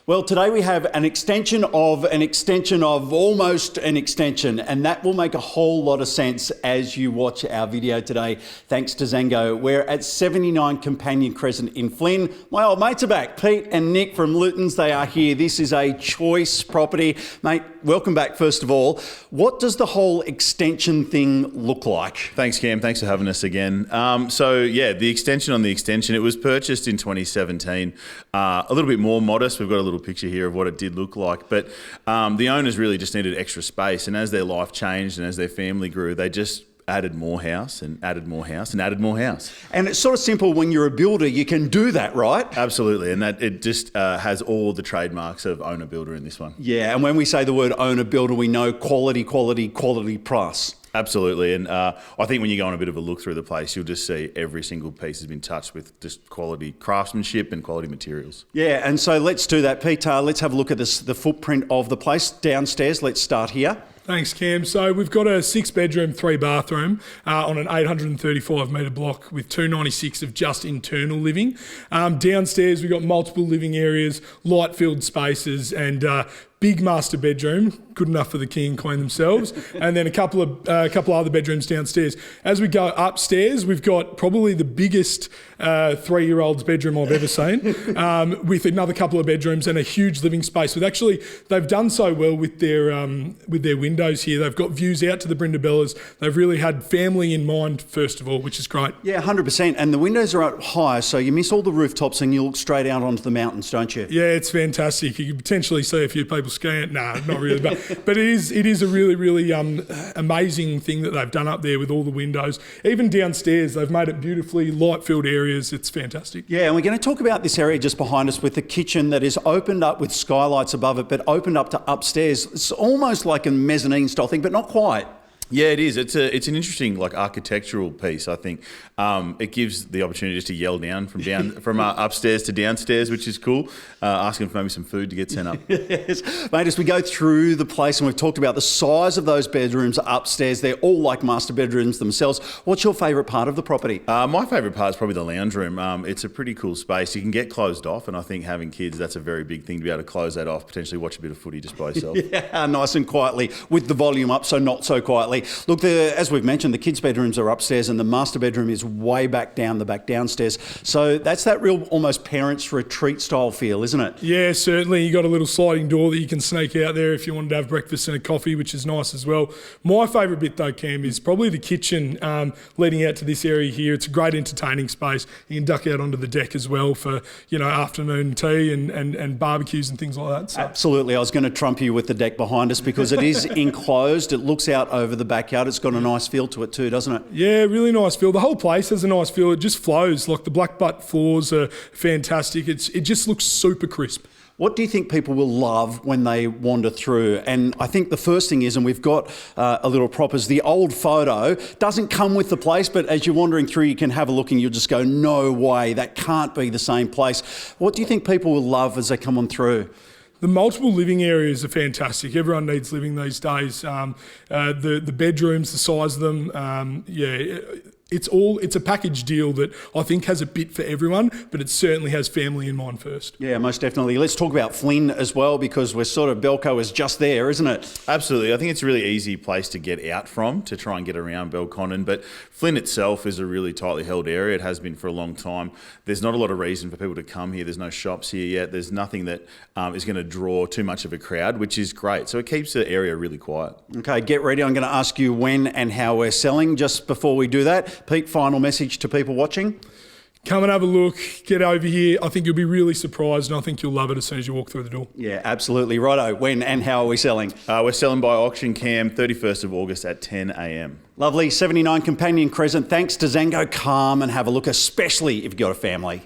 Well, today we have an extension of almost an extension, and that will make a whole lot of sense as you watch our video today, thanks to Zango. We're at 79 Companion Crescent in Flynn. My old mates are back, Pete and Nick from Luton's. They are here. This is a choice property. Mate, welcome back first of all. What does the whole extension thing look like? Thanks, Cam. Thanks for having us again. The extension on the extension, it was purchased in 2017. A little bit more modest. We've got a little picture here of what it did look like, but the owners really just needed extra space, and as their life changed and as their family grew, they just added more house and added more house and added more house. And it's sort of simple. When you're a builder, you can do that, right? Absolutely, and that it just has all the trademarks of owner builder in this one. Yeah, and when we say the word owner builder, we know quality plus. Absolutely, and I think when you go on a bit of a look through the place, you'll just see every single piece has been touched with just quality craftsmanship and quality materials. Yeah, and so let's do that, Pete. Let's have a look at the footprint of the place downstairs. Let's start here. Thanks, Cam. So we've got a 6-bedroom, 3-bathroom on an 835 metre block with 296 of just internal living. Downstairs, we've got multiple living areas, light-filled spaces, and big master bedroom, good enough for the king and queen themselves, and then a couple other bedrooms downstairs. As we go upstairs, we've got probably the biggest 3-year-old's bedroom I've ever seen, with another couple of bedrooms and a huge living space. They've done so well with their windows here. They've got views out to the Brindabellas. They've really had family in mind first of all, which is great. Yeah, 100%. And the windows are up high, so you miss all the rooftops and you look straight out onto the mountains, don't you? Yeah, it's fantastic. You can potentially see a few people skiing. No, not really, but it is a really amazing thing that they've done up there with all the windows. Even downstairs, they've made it beautifully light-filled areas. It's fantastic. Yeah, and we're going to talk about this area just behind us with the kitchen that is opened up with skylights above it, but opened up to upstairs. It's almost like a mezzanine style thing, but not quite. Yeah, it is. It's an interesting architectural piece. I think it gives the opportunity just to yell down from upstairs to downstairs, which is cool. Asking for maybe some food to get sent up. Yes, mate. As we go through the place, and we've talked about the size of those bedrooms upstairs, they're all like master bedrooms themselves. What's your favourite part of the property? My favourite part is probably the lounge room. It's a pretty cool space. You can get closed off, and I think having kids, that's a very big thing to be able to close that off. Potentially watch a bit of footy just by yourself. Yeah, nice and quietly with the volume up, so not so quietly. Look, as we've mentioned, the kids' bedrooms are upstairs and the master bedroom is way back downstairs. So that's that real almost parents' retreat style feel, isn't it? Yeah, certainly. You got a little sliding door that you can sneak out there if you wanted to have breakfast and a coffee, which is nice as well. My favourite bit though, Cam, is probably the kitchen leading out to this area here. It's a great entertaining space. You can duck out onto the deck as well for, afternoon tea and barbecues and things like that. So. Absolutely. I was going to trump you with the deck behind us because it is enclosed. It looks out over the backyard. It's got a nice feel to it too, doesn't it? Yeah, really nice feel. The whole place has a nice feel. It just flows. Like the black butt floors are fantastic. It just looks super crisp. What do you think people will love when they wander through? And I think the first thing is, and we've got a little prop, is the old photo. Doesn't come with the place, but as you're wandering through, you can have a look and you'll just go, no way, that can't be the same place. What do you think people will love as they come on through? The multiple living areas are fantastic. Everyone needs living these days. The bedrooms, the size of them, it's a package deal that I think has a bit for everyone, but it certainly has family in mind first. Yeah, most definitely. Let's talk about Flynn as well, because we're sort of, Belco is just there, isn't it? Absolutely. I think it's a really easy place to get out from to try and get around Belconnen, but Flynn itself is a really tightly held area. It has been for a long time. There's not a lot of reason for people to come here. There's no shops here yet. There's nothing that is going to draw too much of a crowd, which is great. So it keeps the area really quiet. Okay, get ready. I'm going to ask you when and how we're selling. Just before we do that, Pete, final message to people watching? Come and have a look, get over here. I think you'll be really surprised and I think you'll love it as soon as you walk through the door. Yeah, absolutely. Righto. When and how are we selling? We're selling by auction, Cam, 31st of August at 10 a.m. Lovely. 79 Companion Crescent. Thanks to Zango. Come and have a look, especially if you've got a family.